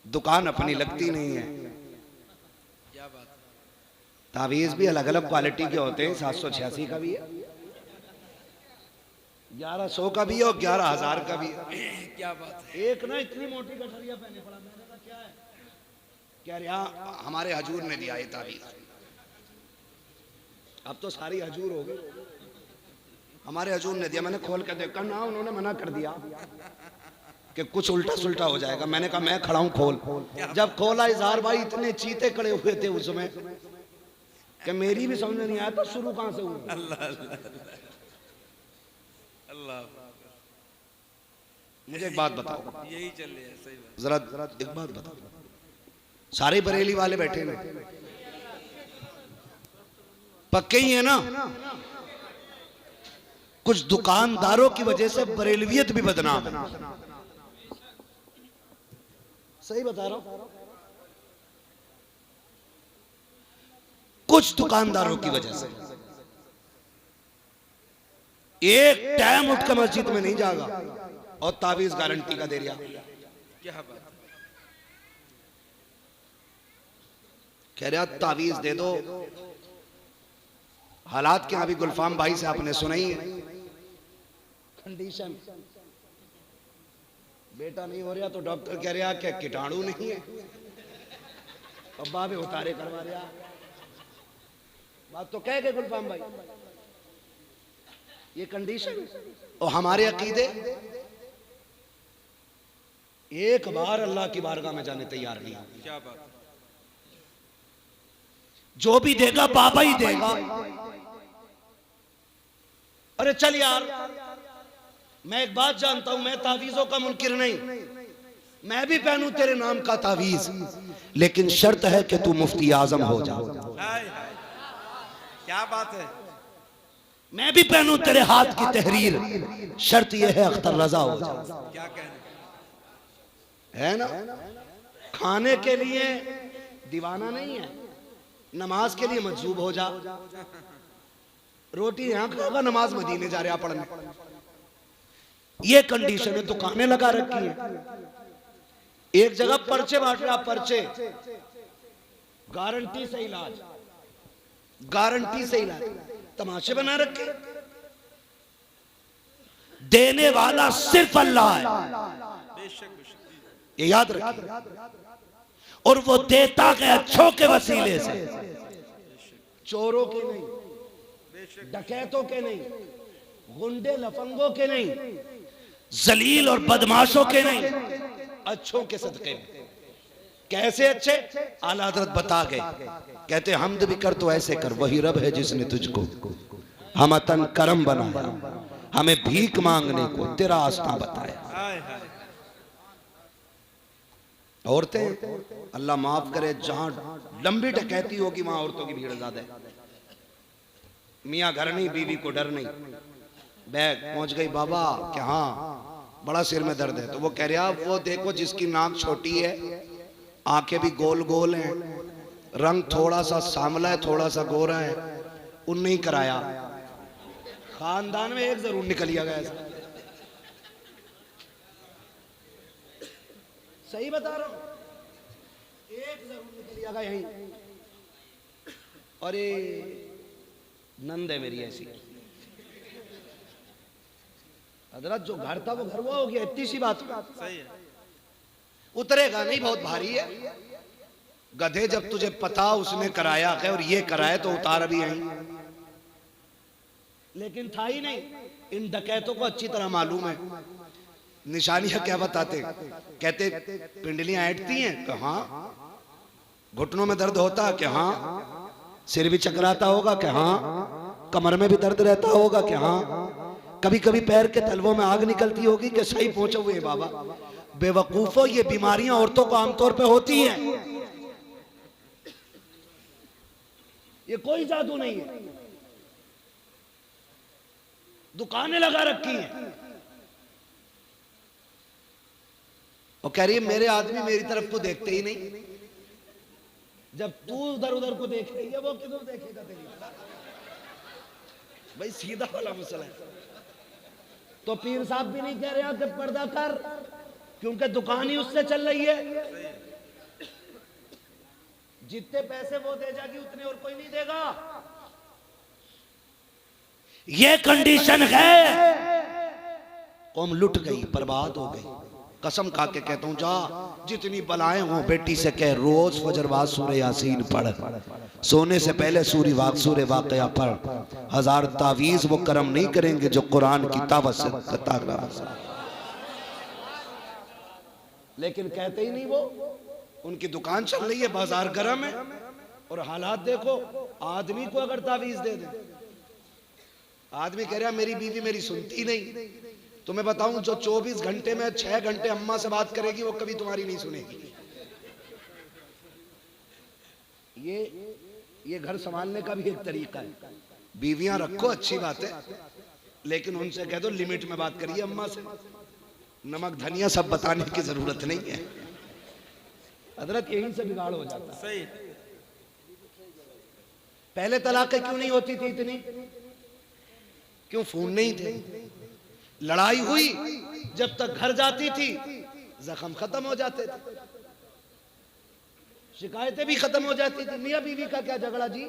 दुकान अपनी लगती नहीं है। क्या बात है। तावीज भी अलग अलग क्वालिटी के होते हैं, 786 का भी है, 1100 का भी है, और 11,000 का भी है। क्या बात है। एक ना इतनी मोटी गठरिया पहने पड़ा, मैंने कहा क्या है, कह रहा हमारे हजूर ने दिया ये तावीज। अब तो सारी हजूर हो गई, हमारे हजूर ने दिया। मैंने खोल कर देखा ना, उन्होंने मना कर दिया कि कुछ उल्टा सुल्टा हो जाएगा। मैंने कहा मैं खड़ा हूं, खोल। जब खोला इजहार भाई इतने चीते खड़े हुए थे उसमें कि मेरी भी समझ नहीं आया था शुरू कहां से हुआ। अल्लाह अल्लाह, मुझे एक बात बताओ, यही चल रहा है। सही बात। जरा एक बात बताओ, सारे बरेली वाले बैठे ना, पक्के ही है ना। कुछ दुकानदारों की वजह से बरेलवियत भी बदनाम है। सही बता रहा हूं, कुछ दुकानदारों की वजह से। एक टाइम उठ कर मस्जिद में नहीं जागा और तावीज गारंटी का दे दिया। क्या बात है। कह रहा तावीज दे दो। हालात क्या, अभी गुलफाम भाई से आपने सुना ही है, कंडीशन बेटा नहीं हो रहा तो डॉक्टर कह रहा क्या कीटाणु नहीं है, अब्बा भी उतारे करवा रहा। बात तो कह गए गुलफाम भाई। ये कंडीशन। और हमारे अकीदे एक बार अल्लाह की बारगाह में जाने तैयार नहीं। क्या बात है। जो भी देगा बाबा ही देगा। अरे चल यार, मैं एक बात जानता हूं, मैं तावीज़ों का मुनकिर नहीं, मैं भी पहनूं तेरे नाम का तावीज़, लेकिन शर्त है कि तू मुफ्ती आजम हो जा। हाय हाय, क्या बात है। मैं भी पहनूं तेरे हाथ की तहरीर, शर्त यह है अख्तर रजा हो जा। क्या कहने। है ना, खाने के लिए दीवाना नहीं है, नमाज के लिए मजबूब हो जा। रोटी यहां खाएगा, नमाज मदीने जा रहा पढ़ने। ये कंडीशन है। दुकानें लगा रखी है, एक जगह पर्चे बांट रहा, पर्चे, गारंटी से इलाज, गारंटी से इलाज, तमाशे बना रखे। देने वाला सिर्फ अल्लाह है, बेशक बेशक। ये याद रखिए। और वो देता है अच्छों के वसीले से, चोरों के नहीं, डकैतों के नहीं, गुंडे लफंगों के नहीं, जलील और बदमाशों के नहीं, अच्छों के सदके में। कैसे अच्छे? आला हज़रत बता गए, कहते हमद भी कर तो ऐसे कर, वही रब है जिसने तुझको हमतन करम बनाया, हमें भीख मांगने को तेरा आस्था बताया। हाय हाय। औरतें अल्लाह माफ करे, जहां लंबी डकैती होगी वहां औरतों की भीड़ ज्यादा है। मियाँ घर नहीं, बीवी को डर नहीं, बैग पहुंच गई बाबा क्या, हाँ बड़ा सिर में दर्द है, तो वो कह रहा वो देखो जिसकी नाक छोटी है, आंखें भी गोल गोल हैं, रंग थोड़ा सा सांवला है, थोड़ा सा गोरा है, उनने ही कराया। खानदान में एक जरूर निकलिया गया। सही बता रहा हूं, एक जरूर निकलिया गया यहीं। और ये नंद है मेरी ऐसी। हजरत जो घर था वो घर वो हो गया, इतनी सी बात। सही है। उतरेगा नहीं, बहुत भारी है। गधे जब तुझे पता उसने कराया है और ये कराया तो उतार अभी यहीं। लेकिन था ही नहीं। इन डकैतों को अच्छी तरह मालूम है। निशानियां क्या बताते, कहते पिंडलियां ऐंठती हैं कि हाँ, घुटनों में दर्द होता कि हाँ, सिर भी चकराता होगा कि हाँ, कमर में भी दर्द रहता होगा कि हाँ, कभी कभी पैर के तलवों में आग निकलती होगी कि सही पहुंचे हुए बाबा। बेवकूफो, ये बीमारियां औरतों को आमतौर पे होती हैं, ये कोई जादू नहीं है। दुकानें लगा रखी हैं और कह रही है मेरे आदमी मेरी तरफ को देखते ही नहीं। जब तू उधर उधर को देख रही है वो किधर देखेगा तेरी? भाई सीधा वाला मसला है। तो पीर साहब भी नहीं कह रहे कि पर्दा कर, क्योंकि दुकान ही उससे चल रही है। जितने पैसे वो दे जाएगी उतने और कोई नहीं देगा। ये कंडीशन है। कौम लुट गई, बर्बाद हो गई। कसम खा के कहता हूं, जा जितनी बलाएं हो बेटी से कह, रोज फजरवाद सूरे यासीन पढ़, सोने से पहले सूरे वाकया पढ़। 1000 तावीज वो करम नहीं करेंगे जो कुरान की तावत से लेकिन कहते ही नहीं। वो उनकी दुकान चल रही है, बाजार गर्म है, और हालात देखो। आदमी को अगर तावीज दे दे, आदमी कह रहा मेरी बीवी मेरी सुनती नहीं। तो मैं बताऊं, जो 24 घंटे में 6 घंटे अम्मा से बात करेगी वो कभी तुम्हारी नहीं सुनेगी। ये घर संभालने का भी एक तरीका है। बीवियां रखो अच्छी बात है, लेकिन उनसे कह दो लिमिट में बात करिए अम्मा से। नमक धनिया सब बताने की जरूरत नहीं है। हजरत यहीं से बिगाड़ हो जाता है। सही। पहले तलाक़ें क्यों नहीं होती थी इतनी? क्यों? फोन नहीं थे। लड़ाई हुई, जब तक घर जाती थी जख्म खत्म हो जाते थे, शिकायतें भी खत्म हो जाती थी। मियां बीवी का क्या झगड़ा जी,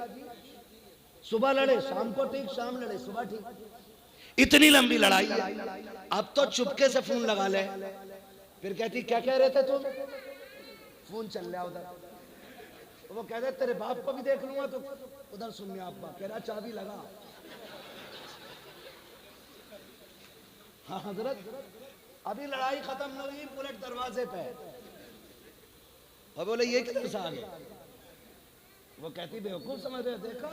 सुबह लड़े शाम को ठीक, शाम लड़े सुबह ठीक। इतनी लंबी लड़ाई है। अब तो चुपके से फोन लगा ले, फिर कहती क्या कह रहे थे तुम? फोन चल रहा उधर। वो कह रहे तेरे बाप को भी देख लूंगा, तो उधर सुनने आप कह रहा चाबी लगा। हाँ हजरत, अभी लड़ाई खत्म नहीं हुई, बुलेट दरवाजे पे। और बोले ये किधर से आ गए? वो कहती बेवकूफ समझ रहे, देखा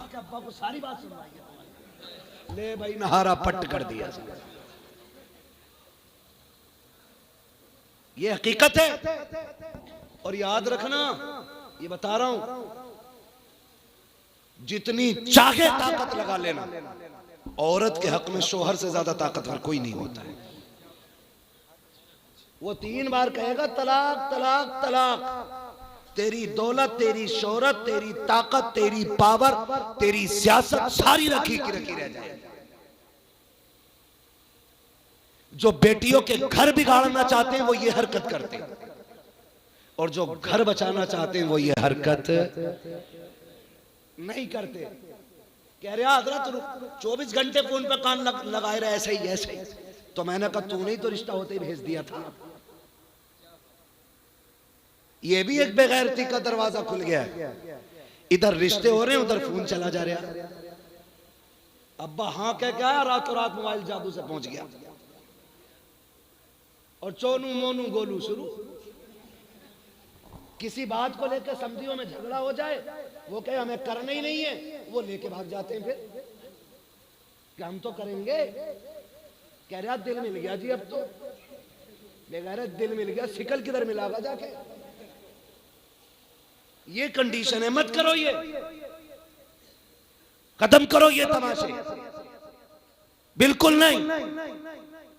के अब्बा को सारी बात सुनवाई है तुम्हारी। ले भाई नहारा पट्ट कर दिया। ये हकीकत है। और याद रखना, ये बता रहा हूं, जितनी चाहे ताकत लगा लेना, औरत के हक में शोहर से ज्यादा ताकतवर कोई नहीं होता है। वो 3 बार कहेगा तलाक तलाक तलाक। तेरी दौलत, तेरी शोहरत, तेरी ताकत, तेरी पावर, तेरी सियासत सारी रखी की रखी रह जाएगी। जो बेटियों के घर बिगाड़ना चाहते हैं वो ये हरकत करते हैं, और जो घर बचाना चाहते हैं वो ये हरकत नहीं करते। कह रहे हजरत 24 घंटे फोन पे कान लगाए रहे, ऐसे ही ऐसे ही। तो मैंने कहा तूने ही तो रिश्ता होते ही भेज दिया था। ये भी एक बेगैरती का दरवाजा खुल गया है। इधर रिश्ते हो रहे हैं, उधर फोन चला जा रहा। अब्बा हाँ कह के आया, रातों रात मोबाइल जादू से पहुंच गया, और चोनू मोनू गोलू शुरू। किसी बात को लेकर समझियों में झगड़ा हो जाए, वो कहे हमें करना ही नहीं है, वो लेके भाग जाते हैं। फिर कि हम तो करेंगे। कह रहा दिल मिल गया जी, अब तो बेगैरत दिल मिल गया, सिकल किधर मिलागा जाके। ये कंडीशन है, मत करो, ये खत्म करो ये तमाशे, बिल्कुल नहीं।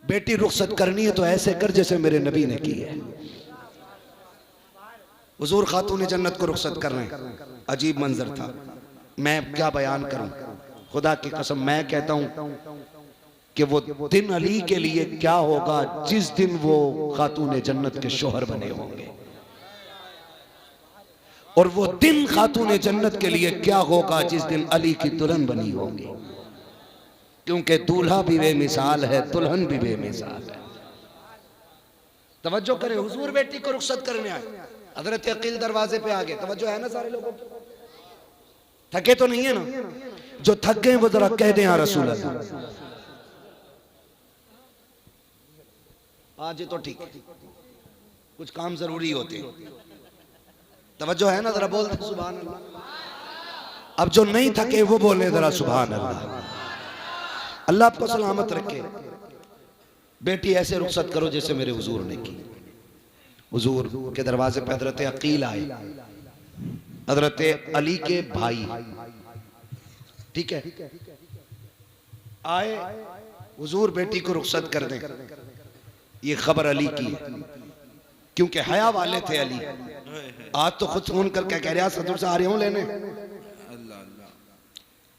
बेटी रुखसत करनी है तो ऐसे कर जैसे मेरे नबी ने की है। हुजूर खातून जन्नत को रुखसत कर रहे हैं, अजीब मंजर था। मैं क्या बयान करूं, खुदा की कसम मैं कहता हूं कि वो दिन अली के लिए क्या होगा जिस दिन वो खातून जन्नत के शोहर बने होंगे, और वो दिन खातून जन्नत के लिए क्या होगा जिस दिन अली की दुल्हन बनी होंगी। क्योंकि दूल्हा भी बेमिसाल है, दुल्हन भी बेमिसाल है। तवज्जो करें, हुजूर बेटी को रुखसत करने आए, हजरत अकील दरवाजे पे आ गए। तवज्जो है ना सारे लोगों को? थके तो नहीं है ना? जो थक गए वो जरा कह दें या रसूल अल्लाह। आज तो ठीक, कुछ काम जरूरी होते हैं। तवज्जो है ना? जरा बोलते सुभान अल्लाह। अब जो नहीं थके वो बोले जरा सुभान अल्लाह। अल्लाह आपको सलामत रखे। बेटी ऐसे रुखसत करो जैसे मेरे हुजूर ने की। हुजूर के दरवाजे पे हजरत अकील आए, हजरत अली के भाई, ठीक है, आए। हुजूर बेटी को रुखसत कर दें, ये खबर अली की है, क्योंकि हया वाले थे अली। आज तो खुद फोन करके कह रहे सदर से आ रहे हूं लेने।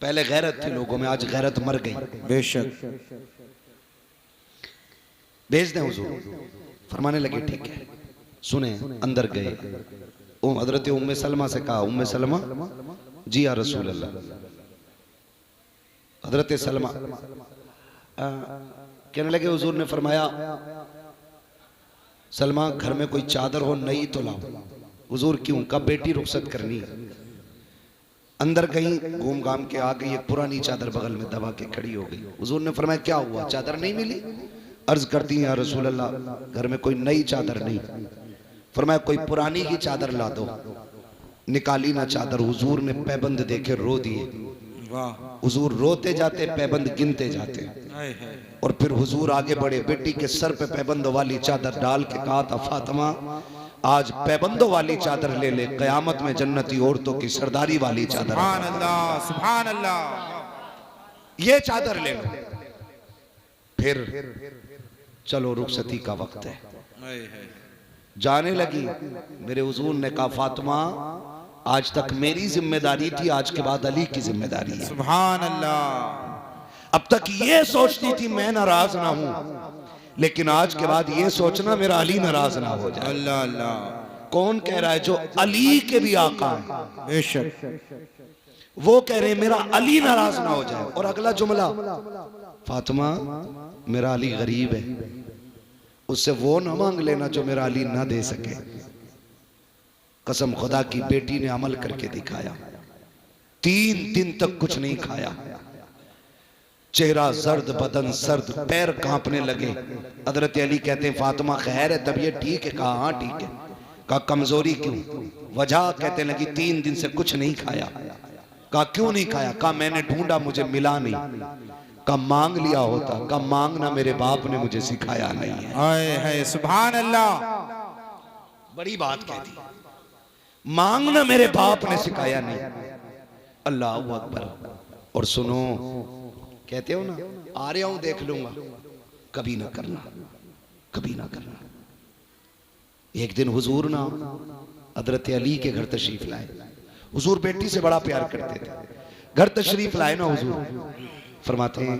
पहले गैरत थी लोगों में, आज गैरत मर गई। बेशक भेज दें हुजूर। फरमाने लगे ठीक है। सुने, अंदर गए, हजरत उम्मे सलमा से कहा, उम्मे सलमा जी या रसूल अल्लाह। हजरत सलमा कहने लगे, हुजूर ने फरमाया सलमा घर में कोई चादर हो नई तो लाओ। हुजूर क्यों? कब बेटी रुखसत करनी है। अंदर गई, घूम घाम के आ गई, एक पुरानी चादर बगल में दबा के खड़ी हो गई। हुजूर ने फरमाया क्या हुआ, चादर नहीं मिली? अर्ज करती हैं या रसूल अल्लाह घर में कोई नई चादर नहीं। फरमाया कोई पुरानी की चादर ला दो। निकाली ना चादर, हुजूर ने पैबंद देखे रो दिए। हुजूर रोते जाते, पैबंद गिनते जाते, और फिर हुजूर आगे बढ़े, बेटी के सर पे पैबंद वाली चादर डाल के कहा था, फातिमा आज पैबंदों वाली चादर ले ले, कयामत में जन्नती औरतों की सरदारी वाली चादर। सुभान अल्लाह, सुभान अल्लाह। ये चादर ले लो। फिर चलो रुखसती का वक्त है। जाने लगी। मेरे हुजूर ने कहा, फातिमा आज तक मेरी जिम्मेदारी थी, आज के बाद अली की जिम्मेदारी है। सुभान अल्लाह। अब तक ये सोचती थी मैं नाराज ना हूं, लेकिन आज के बाद ये सोचना मेरा अली नाराज ना हो जाए। अल्लाह अल्लाह। कौन कह रहा है? जो अली के भी आका है, बेशक वो कह रहे हैं मेरा अली नाराज ना हो जाए। और अगला जुमला, फातिमा मेरा अली गरीब है, उससे वो ना मांग लेना जो मेरा अली ना दे सके। कसम खुदा की, बेटी ने अमल करके दिखाया। 3 दिन तक कुछ नहीं खाया। चेहरा जर्द, बदन सर्द, पैर कांपने लगे। हजरत अली कहते हैं फातिमा खैर है, तबीयत ठीक है? कहा हाँ ठीक है। कहा कमजोरी क्यों? वजह कहते लगी 3 दिन से कुछ नहीं खाया। कहा क्यों नहीं खाया? कहा मैंने ढूंढा मुझे मिला नहीं। कहा मांग लिया होता। कहा मांगना मेरे बाप ने मुझे सिखाया नहीं है। हाय हाय सुभान अल्लाह, बड़ी बात कह दी, मांगना मेरे बाप ने सिखाया नहीं। अल्लाह अकबर। और सुनो, कहते हो ना आ रहा हूं देख लूंगा, कभी ना करना, कभी ना करना। एक दिन हुजूर ना हजरत अली के घर तशरीफ लाए। हुजूर बेटी से बड़ा प्यार करते थे। घर तशरीफ लाए ना हुजूर, फरमाते हैं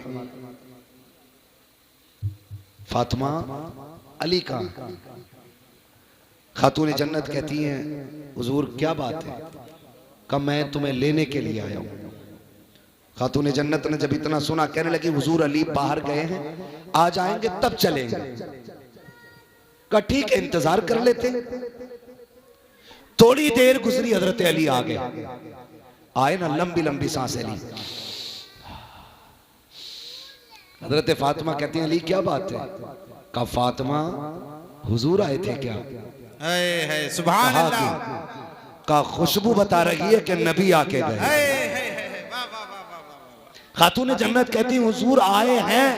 फातिमा अली का। खातून जन्नत कहती हैं हुजूर क्या बात है? कहा मैं तुम्हें लेने के लिए आया हूं। खातून जन्नत ने जब इतना सुना कहने लगी हुजूर अली बाहर गए हैं, आ जाएंगे तब चलेंगे। कहा ठीक है इंतजार कर लेते। थोड़ी देर गुजरी, हजरत अली आ गए। आए ना, लंबी लंबी सांसें ली। हजरत फातिमा कहती हैं अली क्या बात है? कहा फातिमा हुजूर आए थे क्या? है सुभान अल्लाह। का खुशबू बता रही है कि नबी आके गए। खातून जन्नत कहती हुजूर आए हैं।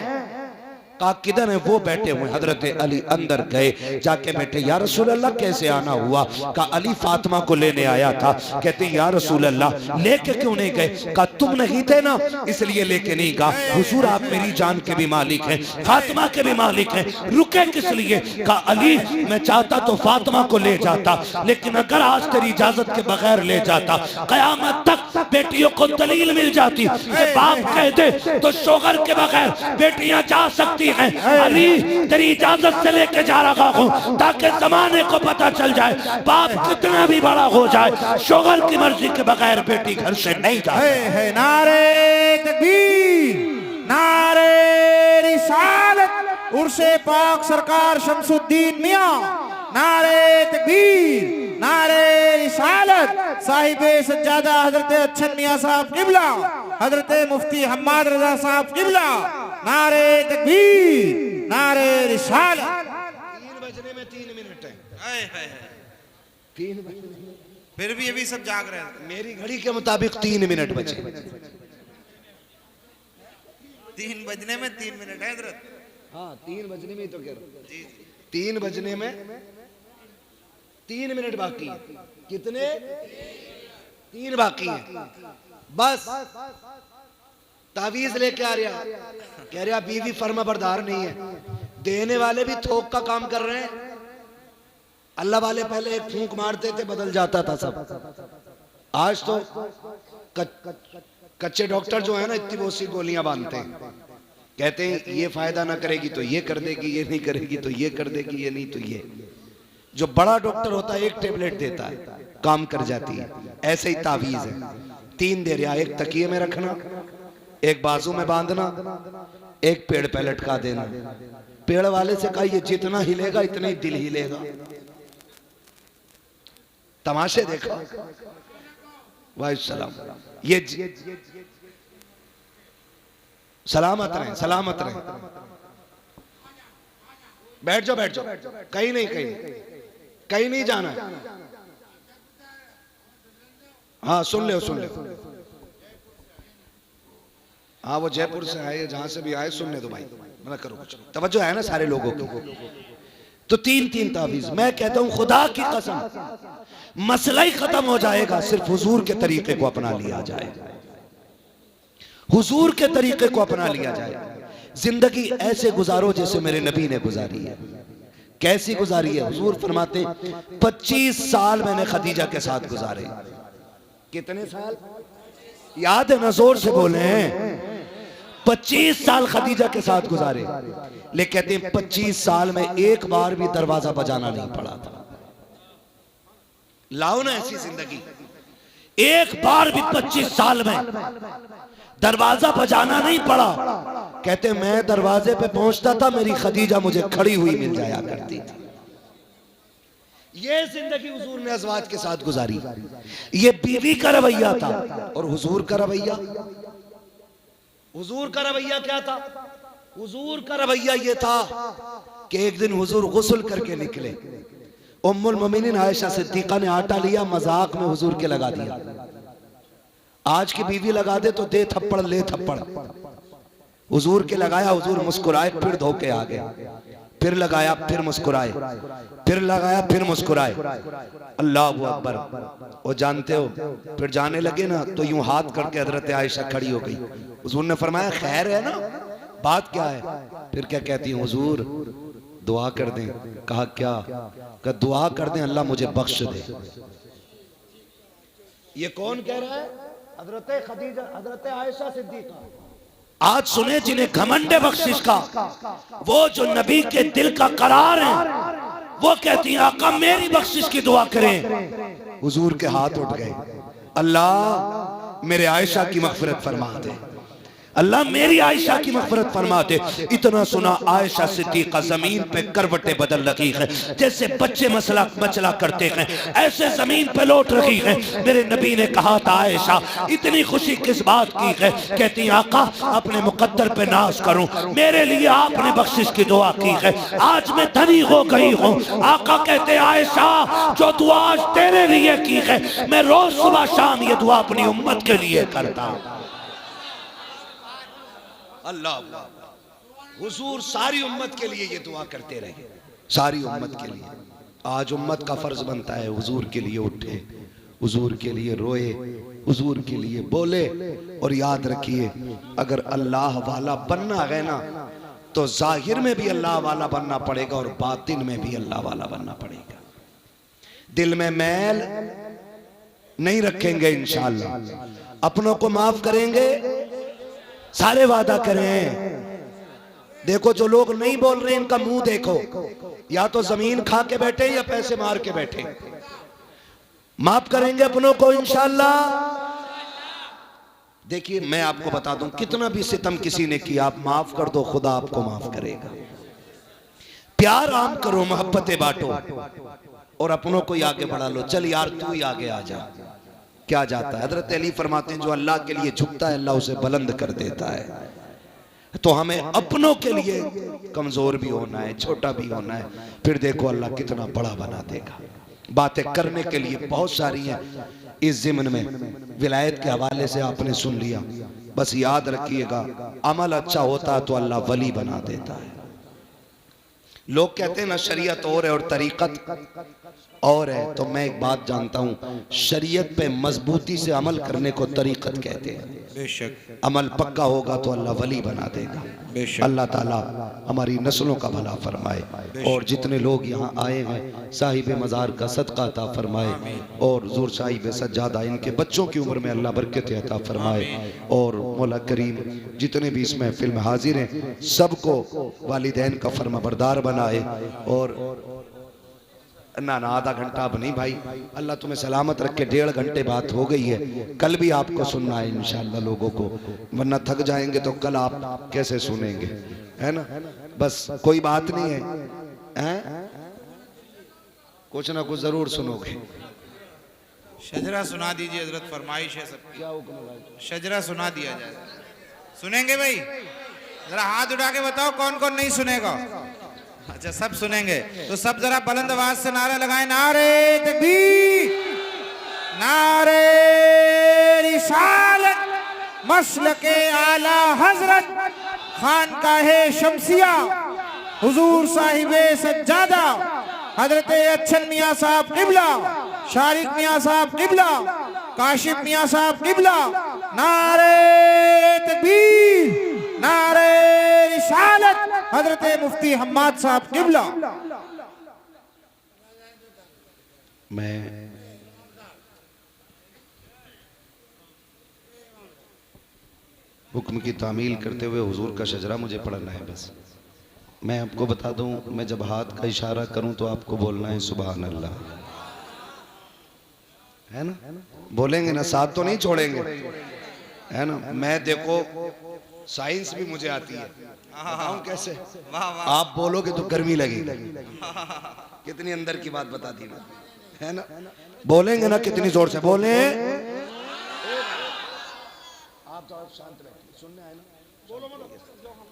कहा किधर है? वो बैठे हुए। हजरत अली अंदर गए, जाके बैठे। या रसूल अल्लाह कैसे आना हुआ? कहा अली फातिमा को लेने आया था। कहते या रसूल अल्लाह लेके क्यों नहीं गए? कहा तुम नहीं थे ना इसलिए लेके नहीं गया। हुजूर आप मेरी जान के भी मालिक हैं, फातिमा के भी मालिक हैं, रुके किस लिए? कहा अली मैं चाहता तो फातिमा को ले जाता, लेकिन अगर आज तेरी इजाजत के बगैर ले जाता कयामत तक बेटियों को दलील मिल जाती कि बाप कह दे तो शोहर के बगैर बेटियां जा सकती हैं। अली तेरी इजाजत से लेके जा रहा हूं ताकि जमाने को पता चल जाए बाप कितना भी बड़ा हो जाए शोहर की मर्जी के बगैर बेटी घर से नहीं जाए। नारे तकबीर, नारे रिसालत, उर्से पाक सरकार शमसुद्दीन मियां। नारे तकबीर, नारे रिसालत, साहिबे सज्जादा हजरत अच्छन मियां साहब किबला, हजरत मुफ्ती हम्माद रजा साहब किबला। नारे तकबीर, नारे रिसालत। 3 बजने में 3 मिनट है। हाय हाय हाय। 3 बजने फिर भी अभी सब जाग रहे हैं। मेरी घड़ी के मुताबिक 3 मिनट बचे। 3 बजने में 3 मिनट है हजरत। हाँ 3 बजने में तो कह रहा हूं। जी जी। 3 बजने में 3 मिनट बाकी है। कितने? 3 बाकी है। बस तावीज लेके आ रहा, कह रहा बीवी फर्मा बरदार नहीं है। देने वाले भी थोक का काम कर रहे हैं। अल्लाह वाले पहले एक फूंक मारते थे बदल जाता था सब। आज तो कच्चे डॉक्टर जो है ना इतनी बहुत सी गोलियां बांधते हैं, कहते हैं ये फायदा ना करेगी तो ये कर देगी, ये नहीं करेगी तो ये कर देगी, ये नहीं तो ये। जो बड़ा डॉक्टर होता है एक टेबलेट देता है, काम कर जाती है। ऐसे ही तावीज है, 3 दे रहा, एक तकिए में रखना, एक बाजू में बांधना, एक पेड़ पे लटका देना। पेड़ वाले से कहा ये जितना हिलेगा इतना ही दिल हिलेगा। तमाशे देखा। वाहिसलाम, ये सलामत रहे, सलामत रहे। बैठ जाओ, बैठ जाओ, कहीं नहीं, कहीं नहीं जाना है। हाँ सुन ले, सुन ले। हाँ वो जयपुर से आए, जहां से भी आए, सुनने दो भाई, मना करो कुछ। तवज्जो है ना सारे लोगों की। तो 3 तावीज। मैं कहता हूं खुदा की कसम मसला ही खत्म हो जाएगा सिर्फ हुजूर के तरीके को अपना लिया जाए। हुजूर के तरीके को अपना लिया जाए। जिंदगी ऐसे गुजारो जैसे मेरे नबी ने गुजारी है। कैसी गुजारी है? हुजूर फरमाते 25 साल मैंने खदीजा के साथ गुजारे। कितने साल याद है ना? जोर से बोले। 25 साल खदीजा के साथ गुजारे। लेकिन कहते हैं 25 साल में एक बार भी दरवाजा बजाना नहीं पड़ा था। लाओ ना ऐसी जिंदगी। एक बार भी 25 साल में दरवाजा बजाना नहीं पड़ा। कहते मैं दरवाजे पे पहुंचता था, मेरी खदीजा मुझे खड़ी हुई मिल जाया करती थी। ये जिंदगी हुजूर ने अज़वाज के साथ गुजारी। ये बीवी का रवैया था। और हुजूर का रवैया हुजूर का रवैया क्या था? हुजूर का रवैया ये था कि एक दिन हुजूर गुस्ल करके निकले। उम्मुल मोमिनीन आयशा सिद्दीका ने आटा लिया, मजाक में हुजूर के लगा दिया। आज की बीवी लगा दे तो दे थप्पड़ ले थप्पड़। हुजूर के लगाया, हुजूर मुस्कुराए, फिर धो के आ गए। फिर लगाया, फिर मुस्कुराए, फिर लगाया, फिर मुस्कुराए। अल्लाह अकबर। वो जानते हो, फिर जाने लगे ना तो यूं हाथ करके हजरत आयशा खड़ी हो गई। हुजूर ने फरमाया खैर है ना, बात क्या है? फिर क्या कहती है? हुजूर दुआ कर दें। कहा क्या? कहा दुआ कर दें अल्लाह मुझे बख्श दे। ये कौन कह रहा है? हजरत खदीजा, हजरत आयशा सिद्दीका। आज सुने जिन्हें घमंड है बख्शिश का, वो जो नबी के दिल का करार है, वो कहती हैं आका मेरी बख्शिश की दुआ करें। हुजूर के हाथ उठ गए, अल्लाह मेरे आयशा की मगफिरत फरमा दे, अल्लाह मेरी आयशा की मगफिरत फरमा दे। इतना सुना आयशा सिद्दीका जमीन पे करवटें बदल रही है, जैसे बच्चे मसला मचला करते हैं ऐसे जमीन पे लौट रही है। मेरे नबी ने कहा था आयशा इतनी खुशी किस बात की है? कहती आका अपने मुकद्दर पे नाज करूं, मेरे लिए आपने बख्शिश की दुआ की है, आज मैं धनी हो गई हूं। आका कहते आयशा जो दुआ आज तेरे लिए की है, मैं रोज सुबह शाम ये दुआ अपनी उम्मत के लिए करता हूं। अल्लाह हुजूर सारी उम्मत के लिए ये दुआ करते रहे, सारी उम्मत के लिए। आज उम्मत का फर्ज बनता है हुजूर के लिए उठे, हुजूर के लिए रोए, हुजूर के लिए बोले। और याद रखिए अगर अल्लाह वाला बनना है ना तो जाहिर में भी अल्लाह वाला बनना पड़ेगा और बातिन में भी अल्लाह वाला बनना पड़ेगा। दिल में मैल नहीं रखेंगे इंशाअल्लाह, अपनों को माफ करेंगे, सारे वादा करें। देखो जो लोग नहीं बोल रहे इनका मुंह देखो, या तो जमीन खा के बैठे या पैसे मार के बैठे। माफ करेंगे अपनों को इंशाअल्लाह। देखिए मैं आपको बता दूं, कितना भी सितम किसी ने किया आप माफ कर दो, खुदा आपको माफ करेगा। प्यार आम करो, मोहब्बतें बांटो और अपनों को ही आगे बढ़ा लो। चल यार तू ही आगे आ जा, क्या जाता है? हजरत अली फरमाते हैं जो अल्लाह के लिए झुकता है अल्लाह उसे बुलंद कर देता है। तो हमें अपनों के लिए कमजोर भी होना है, छोटा भी होना है, फिर देखो अल्लाह कितना बड़ा बना देगा। बातें करने के लिए बहुत सारी हैं इस ज़िम्न में। विलायत के हवाले से आपने सुन लिया, बस याद रखिएगा अमल अच्छा होता है तो अल्लाह वली बना देता है। लोग कहते हैं ना शरीयत और है और तरीकत और है, तो मैं एक बात जानता हूँ, शरीयत पे मजबूती से अमल करने को तरीकत कहते हैं। बेशक अमल पक्का होगा तो अल्लाह वली बना देगा। बेशक अल्लाह ताला हमारी नस्लों का भला फरमाए और जितने लोग यहाँ आए हैं साहिब मज़ार का सदका अता फरमाए और ज़ूर साहिब सज्जादा इनके बच्चों की उम्र में अल्लाह बरकत अता फरमाए और मौला करीम जितने भी इस महफिल में हाजिर हैं सबको वालिदैन का फरमाबरदार बनाए। और ना आधा घंटा अब नहीं भाई, अल्लाह तुम्हें सलामत रखे, 1.5 घंटे बात हो गई है। कल भी आपको सुनना है इंशाअल्लाह लोगों को, वरना थक जाएंगे तो कल आप कैसे सुनेंगे, है ना? बस कोई बात नहीं है, हैं? कुछ ना कुछ जरूर सुनोगे। शजरा सुना दीजिए हजरत, फरमाइश है सबकी, शजरा सुना दिया जाए। सुनेंगे भाई? जरा हाथ उठा के बताओ कौन कौन नहीं सुनेगा। अच्छा सब सुनेंगे तो सब जरा बुलंद आवाज से नारा लगाएं, नारे तकबीर, नारे रिसालत, मसलके आला हजरत, खानकाहे शमसिया, हुजूर साहिबे सज्जादा, हजरत अच्छन मियाँ साहब किबला, शारिक मियाँ साहब किबला, काशिफ मियाँ साहब किबला। नारे तकबीर, नारे रिसालत, हजरत मुफ्ती हम्माद साहब किबला। मैं हुक्म की तामील करते हुए हुजूर का शजरा मुझे पढ़ना है। बस मैं आपको बता दूं, मैं जब हाथ का इशारा करूं तो आपको बोलना है सुभान अल्लाह, है ना? बोलेंगे ना, साथ तो नहीं छोड़ेंगे, है ना? मैं देखो साइंस भी मुझे आती है, बताऊं कैसे? आप बोलोगे तो गर्मी लगेगी। कितनी अंदर की बात बता दी ना, है ना? बोलेंगे ना कितनी जोर से बोले। आप तो शांत बैठिए, सुनने आए ना।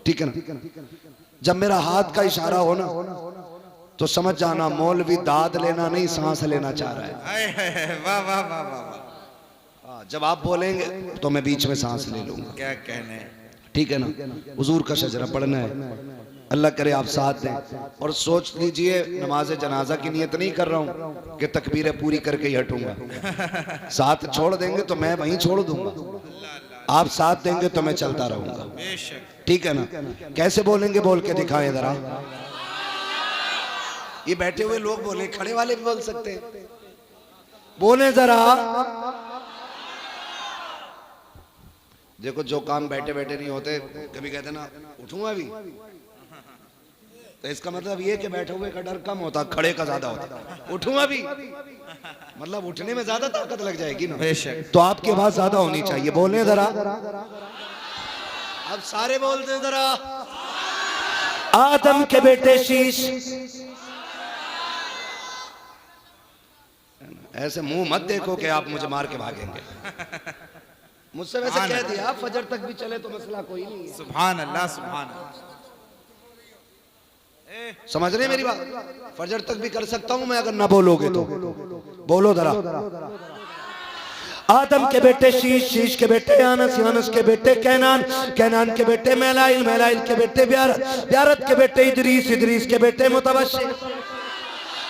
ठीक है ना। जब मेरा हाथ का इशारा हो ना तो समझ जाना मौलवी दाद लेना नहीं सांस लेना चाह रहा है। हाय हाय, वाह वाह वाह वाह वाह, जब आप बोलेंगे तो मैं बीच में सांस ले लूंगा। क्या कहने। ठीक है ना। हुजूर का शजरा पढ़ना है। अल्लाह करे आप साथ दें। और सोच लीजिए नमाज जनाजा की नियत नहीं कर रहा हूं कि तकबीरें पूरी करके ही हटूंगा। साथ छोड़ देंगे तो मैं वहीं छोड़ दूंगा, आप साथ देंगे तो मैं चलता रहूंगा। बेशक। ठीक है ना। कैसे बोलेंगे बोल के दिखाएं जरा। ये बैठे हुए लोग बोले, खड़े वाले भी बोल सकते हैं, बोले जरा। देखो जो काम बैठे बैठे नहीं होते, कभी कहते ना उठूंगा अभी, तो इसका मतलब ये कि बैठे हुए का डर कम होता, खड़े का ज्यादा होता। उठूंगा भी मतलब उठने में ज्यादा ताकत लग जाएगी ना। बेशक। तो आपकी आवाज ज्यादा होनी चाहिए। बोले जरा, अब सारे बोलते जरा। आदम के बेटे शीश, ऐसे मुंह मत देखो कि आप मुझे मार के भागेंगे। मुझसे वैसे कह दिया फजर तक भी चले तो मसला कोई नहीं है। सुभान अल्लाह, सुभान अल्लाह। समझ रहे मेरी बात। फजर तक भी कर सकता हूं मैं अगर ना बोलोगे तो। बोलो जरा। आदम के बेटे शीश, शीश के बेटे अनस, अनस के बेटे कैनान, कैनान के बेटे मैलाइल, मैलाइल के बेटे ब्यारत, ब्यारत के बेटे इदरीस, इदरीस के बेटे मुतवश्शिक,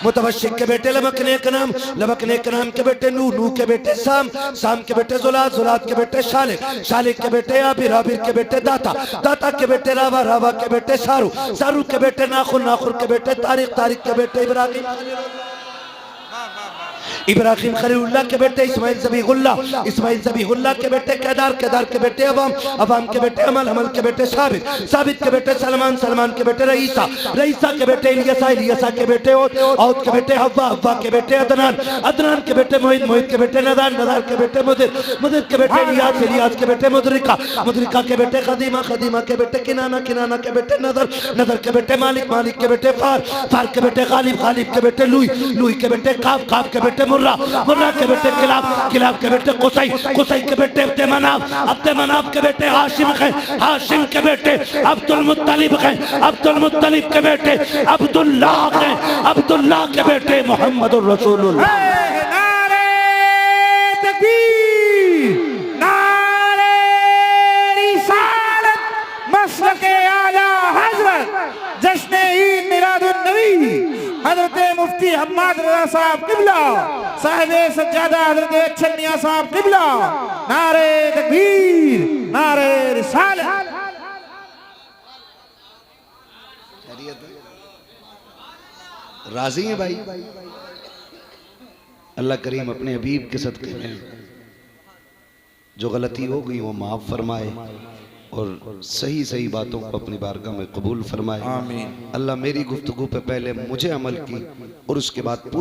मुतवश्शिक के बेटे लबकने का नाम, लबकने का नाम के बेटे नूह, नूह के बेटे साम, साम के बेटे जुलात, जुलात के बेटे शालिक, शालिक के बेटे आबिर, आबिर के बेटे दाता, दाता के बेटे रावा, रावा के बेटे सारू, सारू के बेटे नाखुर, नाखुर के बेटे तारिक, तारिक के बेटे इब्राहिम, इब्राहिम खलीलुल्लाह के बेटे इस्माइल ज़बीहुल्लाह, इस्माइल ज़बीहुल्लाह के बेटे केदार, केदार के बेटे अवाम, अवाम के बेटे अमल, अमल के बेटे साबित, साबित के बेटे सलमान, सलमान के बेटे रईसा, रईसा के बेटे इलियसा, इलियसा के बेटे औद, औद के बेटे हव्वा, हव्वा के बेटे अदनान, अदनान के बेटे मोहित, मोहित के बेटे नदान, नदार के बेटे मुदिर, मुदिर के बेटे इलियास, इलियास के बेटे मुदरिका, मुदरिका के बेटे खदीमा, खदीमा के बेटे किनाना, किनाना के बेटे नदर, नदर के बेटे मालिक, मालिक के बेटे फार, फार के बेटे गालिब, गालिब के बेटे लुई, लुई के बेटे काफ, काफ के बेटे मुर्रा, मुर्रा के बेटे किलाब, किलाब के बेटे कुसै, कुसै के बेटे अब्दे मनाफ, अब्दे मनाफ के बेटे हाशिम हैं, हाशिम के बेटे अब्दुल मुत्तलिब हैं, अब्दुल मुत्तलिब के बेटे अब्दुल्लाह हैं, अब्दुल्लाह के बेटे मोहम्मदुर रसूलुल्लाह। नारे तकबीर, नारे रिसालत, मसलके आला हजरत, जश्न ईद मिलादुन नबी हजरत मुफ्ती हम्माद रज़ा साहब किबला, साहिब सज्जादा हजरत अच्छन मियां साहब किबला। नारे तकबीर, नारे रिसालत। राजी हैं भाई। अल्लाह करीम अपने हबीब के सदक़े में जो गलती हो गई वो माफ़ फरमाए और सही सही बातों को अपनी बारगाह में कबूल फरमाए। आमीन। अल्लाह मेरी गुफ्तगू पे पहले मुझे अमल की और उसके बाद पूरी